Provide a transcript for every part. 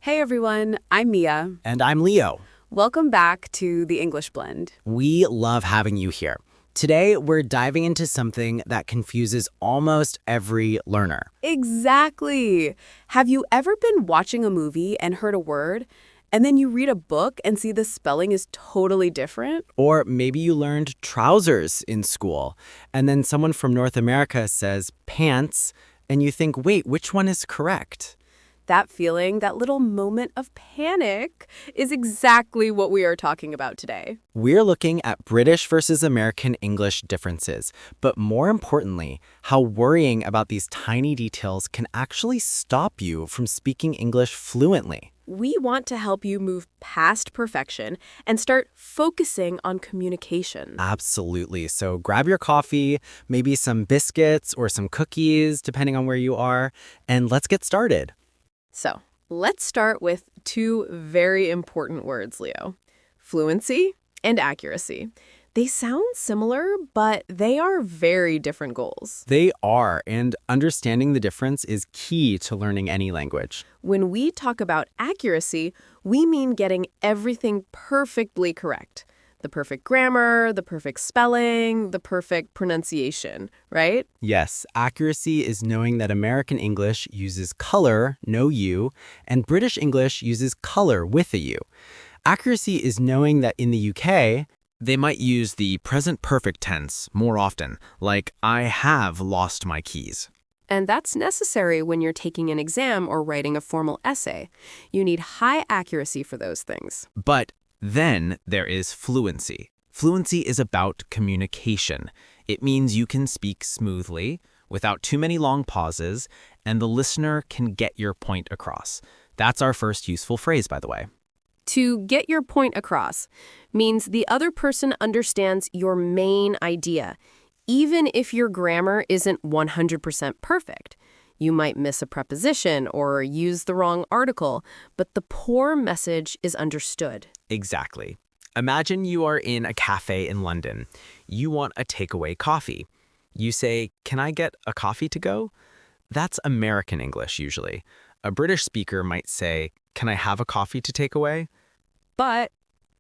Hey everyone, I'm Mia. And I'm Leo. Welcome back to The English Blend. We love having you here. Today, we're diving into something that confuses almost every learner. Exactly. Have you ever been watching a movie and heard a word, and then you read a book and see the spelling is totally different? Or maybe you learned trousers in school, and then someone from North America says pants, and you think, wait, which one is correct? That feeling, that little moment of panic, is exactly what we are talking about today. We're looking at British versus American English differences, but more importantly, how worrying about these tiny details can actually stop you from speaking English fluently. We want to help you move past perfection and start focusing on communication. Absolutely. So grab your coffee, maybe some biscuits or some cookies, depending on where you are, and let's get started. So let's start with two very important words, Leo. Fluency and accuracy. They sound similar, but they are very different goals. They are, and understanding the difference is key to learning any language. When we talk about accuracy, we mean getting everything perfectly correct. The perfect grammar, the perfect spelling, the perfect pronunciation, right? Yes, accuracy is knowing that American English uses color, no U, and British English uses color with a U. Accuracy is knowing that in the UK, they might use the present perfect tense more often, like I have lost my keys. And that's necessary when you're taking an exam or writing a formal essay. You need high accuracy for those things. But then there is fluency. Fluency is about communication. It means you can speak smoothly, without too many long pauses, and the listener can get your point across. That's our first useful phrase, by the way. To get your point across means the other person understands your main idea, even if your grammar isn't 100% perfect. You might miss a preposition or use the wrong article, but the core message is understood. Exactly. Imagine you are in a cafe in London. You want a takeaway coffee. You say, "Can I get a coffee to go?" That's American English usually. A British speaker might say, "Can I have a coffee to take away?" But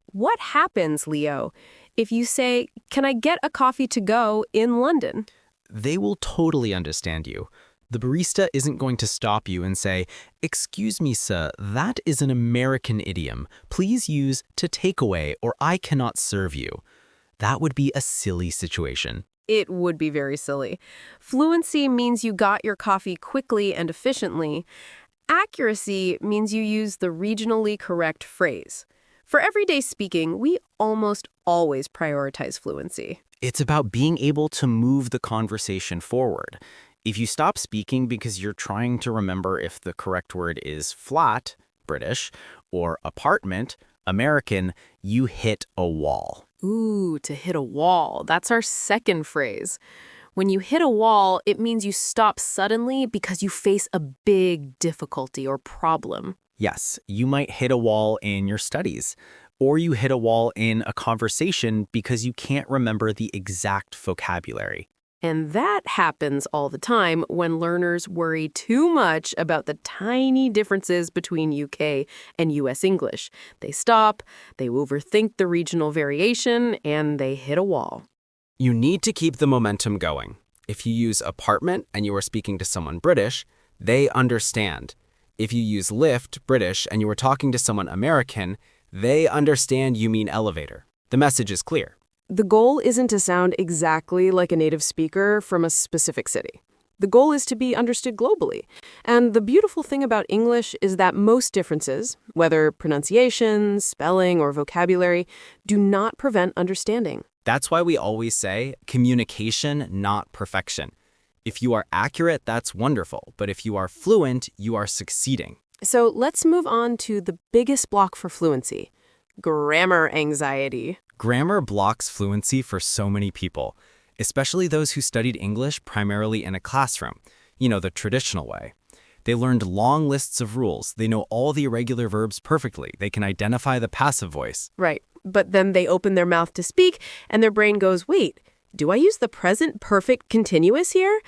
what happens, Leo, if you say, "Can I get a coffee to go" in London? They will totally understand you. The barista isn't going to stop you and say, "Excuse me, sir, that is an American idiom. Please use to take away or I cannot serve you." That would be a silly situation. It would be very silly. Fluency means you got your coffee quickly and efficiently. Accuracy means you use the regionally correct phrase. For everyday speaking, we almost always prioritize fluency. It's about being able to move the conversation forward. If you stop speaking because you're trying to remember if the correct word is flat, British, or apartment, American, you hit a wall. Ooh, to hit a wall. That's our second phrase. When you hit a wall, it means you stop suddenly because you face a big difficulty or problem. Yes, you might hit a wall in your studies, or you hit a wall in a conversation because you can't remember the exact vocabulary. And that happens all the time when learners worry too much about the tiny differences between UK and US English. They stop, they overthink the regional variation, and they hit a wall. You need to keep the momentum going. If you use apartment and you are speaking to someone British, they understand. If you use lift, British, and you are talking to someone American, they understand you mean elevator. The message is clear. The goal isn't to sound exactly like a native speaker from a specific city. The goal is to be understood globally. And the beautiful thing about English is that most differences, whether pronunciation, spelling, or vocabulary, do not prevent understanding. That's why we always say communication, not perfection. If you are accurate, that's wonderful. But if you are fluent, you are succeeding. So let's move on to the biggest block for fluency: grammar anxiety. Grammar blocks fluency for so many people, especially those who studied English primarily in a classroom, the traditional way. They learned long lists of rules. They know all the irregular verbs perfectly. They can identify the passive voice. Right. But then they open their mouth to speak, and their brain goes, wait, do I use the present perfect continuous here?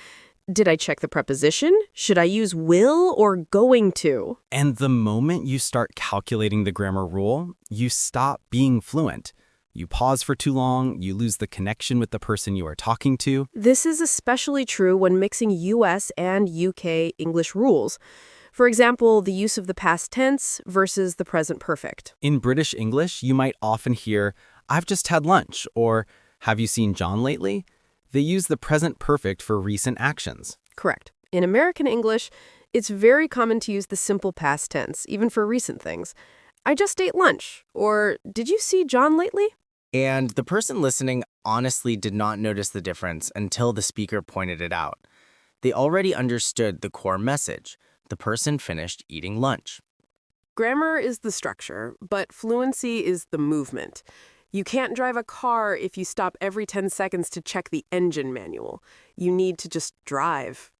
Did I check the preposition? Should I use will or going to? And the moment you start calculating the grammar rule, you stop being fluent. You pause for too long, you lose the connection with the person you are talking to. This is especially true when mixing US and UK English rules. For example, the use of the past tense versus the present perfect. In British English, you might often hear, "I've just had lunch," or "Have you seen John lately?" They use the present perfect for recent actions. Correct. In American English, it's very common to use the simple past tense, even for recent things. I just ate lunch, or did you see John lately? And the person listening honestly did not notice the difference until the speaker pointed it out. They already understood the core message. The person finished eating lunch. Grammar is the structure, but fluency is the movement. You can't drive a car if you stop every 10 seconds to check the engine manual. You need to just drive.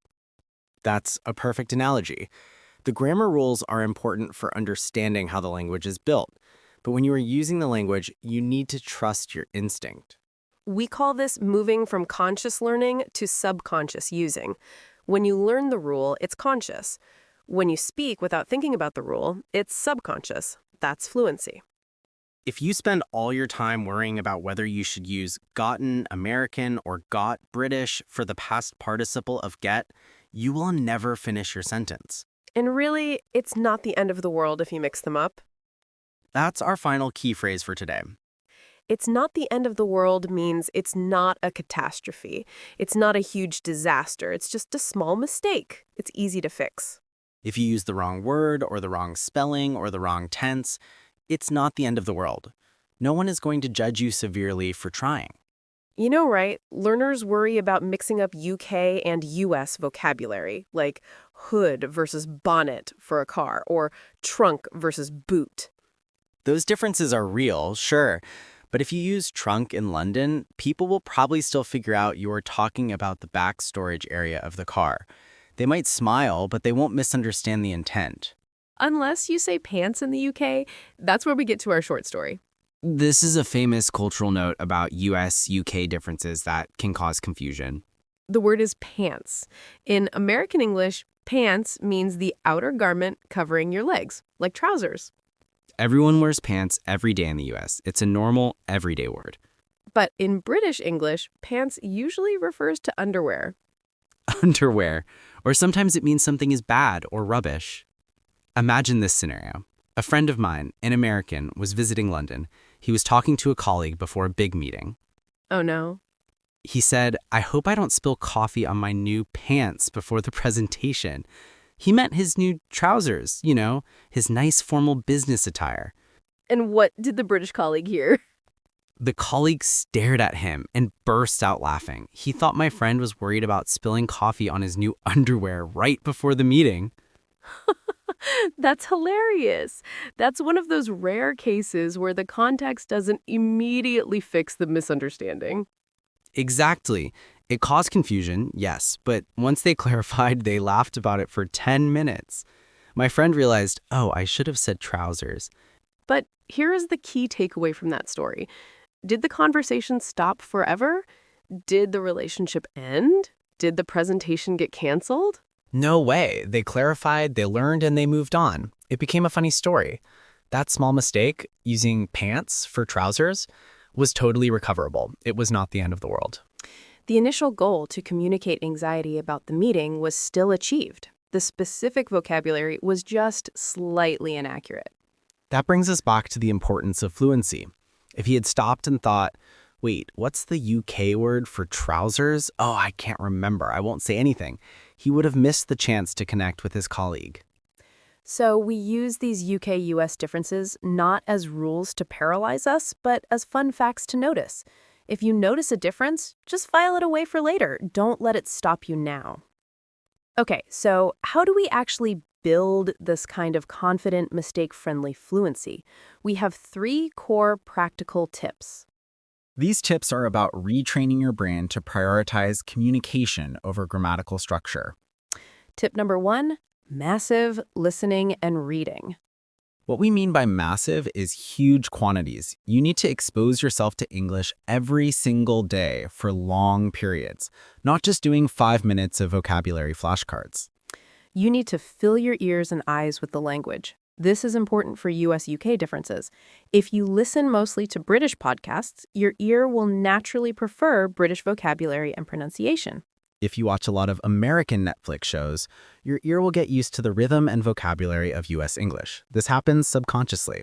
That's a perfect analogy. The grammar rules are important for understanding how the language is built. But when you are using the language, you need to trust your instinct. We call this moving from conscious learning to subconscious using. When you learn the rule, it's conscious. When you speak without thinking about the rule, it's subconscious. That's fluency. If you spend all your time worrying about whether you should use gotten American or got British for the past participle of get, you will never finish your sentence. And really, it's not the end of the world if you mix them up. That's our final key phrase for today. It's not the end of the world means it's not a catastrophe. It's not a huge disaster. It's just a small mistake. It's easy to fix. If you use the wrong word or the wrong spelling or the wrong tense, it's not the end of the world. No one is going to judge you severely for trying. You know, right? Learners worry about mixing up UK and US vocabulary, like hood versus bonnet for a car, or trunk versus boot. Those differences are real, sure, but if you use trunk in London, people will probably still figure out you are talking about the back storage area of the car. They might smile, but they won't misunderstand the intent. Unless you say pants in the UK, that's where we get to our short story. This is a famous cultural note about US-UK differences that can cause confusion. The word is pants. In American English, pants means the outer garment covering your legs, like trousers. Everyone wears pants every day in the US. It's a normal, everyday word. But in British English, pants usually refers to underwear. Underwear. Or sometimes it means something is bad or rubbish. Imagine this scenario. A friend of mine, an American, was visiting London. He was talking to a colleague before a big meeting. Oh no. He said, "I hope I don't spill coffee on my new pants before the presentation." He meant his new trousers, his nice formal business attire. And what did the British colleague hear? The colleague stared at him and burst out laughing. He thought my friend was worried about spilling coffee on his new underwear right before the meeting. That's hilarious. That's one of those rare cases where the context doesn't immediately fix the misunderstanding. Exactly. It caused confusion, yes, but once they clarified, they laughed about it for 10 minutes. My friend realized, oh, I should have said trousers. But here is the key takeaway from that story. Did the conversation stop forever? Did the relationship end? Did the presentation get canceled? No way. They clarified, they learned, and they moved on. It became a funny story. That small mistake, using pants for trousers, was totally recoverable. It was not the end of the world. The initial goal to communicate anxiety about the meeting was still achieved. The specific vocabulary was just slightly inaccurate. That brings us back to the importance of fluency. If he had stopped and thought, wait, what's the UK word for trousers? Oh, I can't remember. I won't say anything. He would have missed the chance to connect with his colleague. So we use these UK-US differences not as rules to paralyze us, but as fun facts to notice. If you notice a difference, just file it away for later. Don't let it stop you now. Okay, so how do we actually build this kind of confident, mistake-friendly fluency? We have 3 core practical tips. These tips are about retraining your brain to prioritize communication over grammatical structure. Tip number 1, massive listening and reading. What we mean by massive is huge quantities. You need to expose yourself to English every single day for long periods, not just doing 5 minutes of vocabulary flashcards. You need to fill your ears and eyes with the language. This is important for US-UK differences. If you listen mostly to British podcasts, your ear will naturally prefer British vocabulary and pronunciation. If you watch a lot of American Netflix shows, your ear will get used to the rhythm and vocabulary of US English. This happens subconsciously.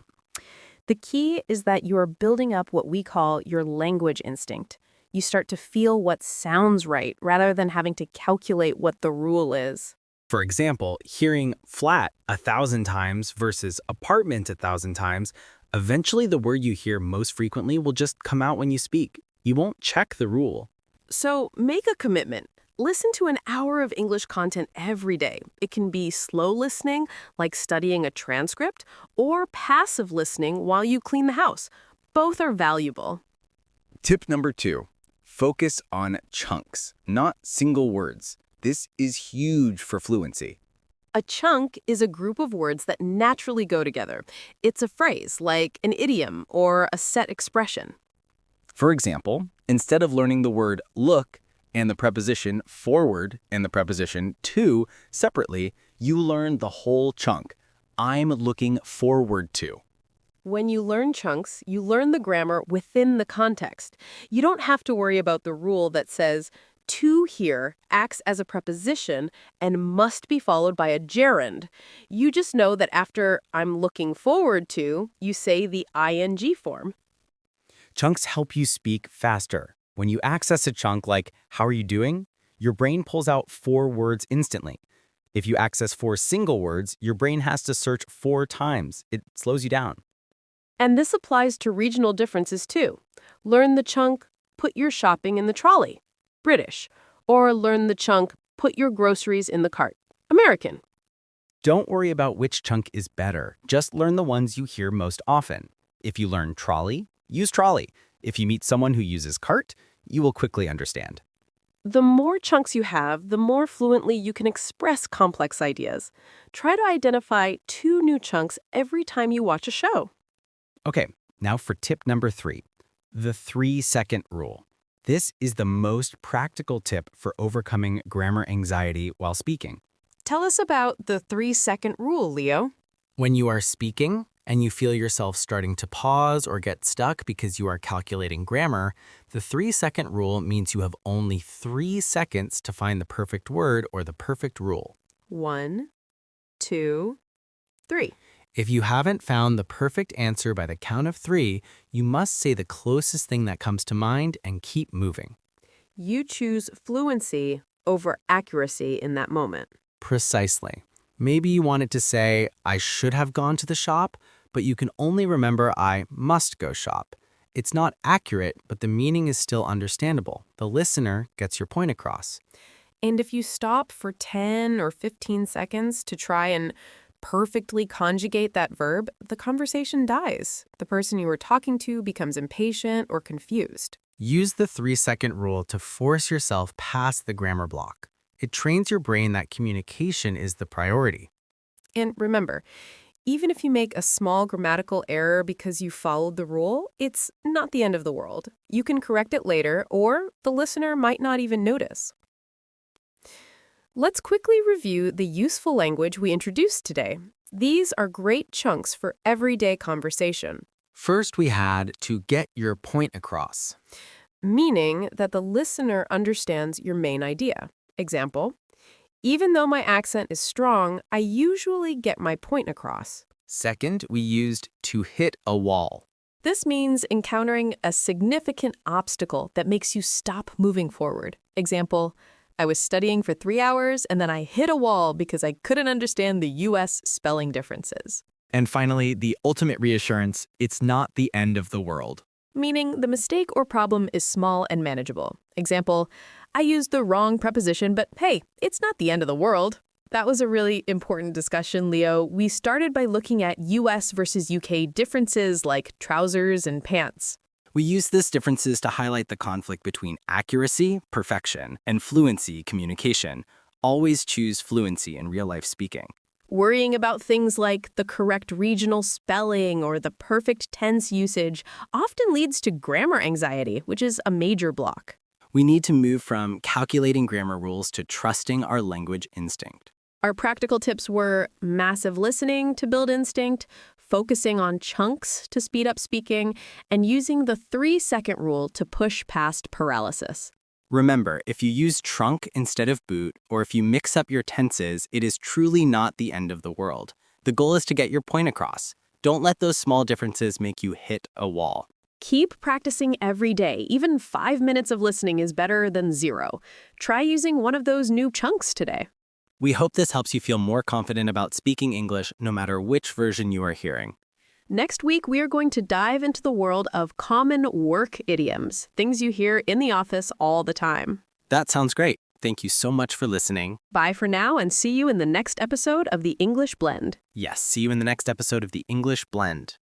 The key is that you are building up what we call your language instinct. You start to feel what sounds right rather than having to calculate what the rule is. For example, hearing flat 1,000 times versus apartment 1,000 times, eventually the word you hear most frequently will just come out when you speak. You won't check the rule. So make a commitment. Listen to an hour of English content every day. It can be slow listening, like studying a transcript, or passive listening while you clean the house. Both are valuable. Tip number 2, focus on chunks, not single words. This is huge for fluency. A chunk is a group of words that naturally go together. It's a phrase, like an idiom or a set expression. For example, instead of learning the word look and the preposition forward and the preposition to separately, you learn the whole chunk. I'm looking forward to. When you learn chunks, you learn the grammar within the context. You don't have to worry about the rule that says to here acts as a preposition and must be followed by a gerund. You just know that after I'm looking forward to, you say the ing form. Chunks help you speak faster. When you access a chunk like, how are you doing? Your brain pulls out 4 words instantly. If you access 4 single words, your brain has to search 4 times. It slows you down. And this applies to regional differences too. Learn the chunk, put your shopping in the trolley. British. Or learn the chunk, put your groceries in the cart. American. Don't worry about which chunk is better. Just learn the ones you hear most often. If you learn trolley, use trolley. If you meet someone who uses cart, you will quickly understand. The more chunks you have, the more fluently you can express complex ideas. Try to identify 2 new chunks every time you watch a show. Okay, now for tip number 3, the 3-second rule. This is the most practical tip for overcoming grammar anxiety while speaking. Tell us about the 3-second rule, Leo. When you are speaking and you feel yourself starting to pause or get stuck because you are calculating grammar, the 3-second rule means you have only 3 seconds to find the perfect word or the perfect rule. 1, 2, 3. If you haven't found the perfect answer by the count of 3, you must say the closest thing that comes to mind and keep moving. You choose fluency over accuracy in that moment. Precisely. Maybe you wanted to say, I should have gone to the shop, but you can only remember I must go shop. It's not accurate, but the meaning is still understandable. The listener gets your point across. And if you stop for 10 or 15 seconds to try and perfectly conjugate that verb, the conversation dies. The person you were talking to becomes impatient or confused. Use the 3-second rule to force yourself past the grammar block. It trains your brain that communication is the priority. And remember, even if you make a small grammatical error because you followed the rule, it's not the end of the world. You can correct it later, or the listener might not even notice. Let's quickly review the useful language we introduced today. These are great chunks for everyday conversation. First, we had to get your point across. Meaning that the listener understands your main idea. Example, even though my accent is strong, I usually get my point across. Second, we used to hit a wall. This means encountering a significant obstacle that makes you stop moving forward. Example, I was studying for 3 hours and then I hit a wall because I couldn't understand the US spelling differences. And finally, the ultimate reassurance, it's not the end of the world. Meaning the mistake or problem is small and manageable. Example, I used the wrong preposition, but hey, it's not the end of the world. That was a really important discussion, Leo. We started by looking at US versus UK differences like trousers and pants. We use these differences to highlight the conflict between accuracy, perfection, and fluency, communication. Always choose fluency in real-life speaking. Worrying about things like the correct regional spelling or the perfect tense usage often leads to grammar anxiety, which is a major block. We need to move from calculating grammar rules to trusting our language instinct. Our practical tips were massive listening to build instinct, focusing on chunks to speed up speaking, and using the 3-second rule to push past paralysis. Remember, if you use trunk instead of boot, or if you mix up your tenses, it is truly not the end of the world. The goal is to get your point across. Don't let those small differences make you hit a wall. Keep practicing every day. Even 5 minutes of listening is better than 0. Try using one of those new chunks today. We hope this helps you feel more confident about speaking English no matter which version you are hearing. Next week, we are going to dive into the world of common work idioms, things you hear in the office all the time. That sounds great. Thank you so much for listening. Bye for now, and see you in the next episode of The English Blend. Yes, see you in the next episode of The English Blend.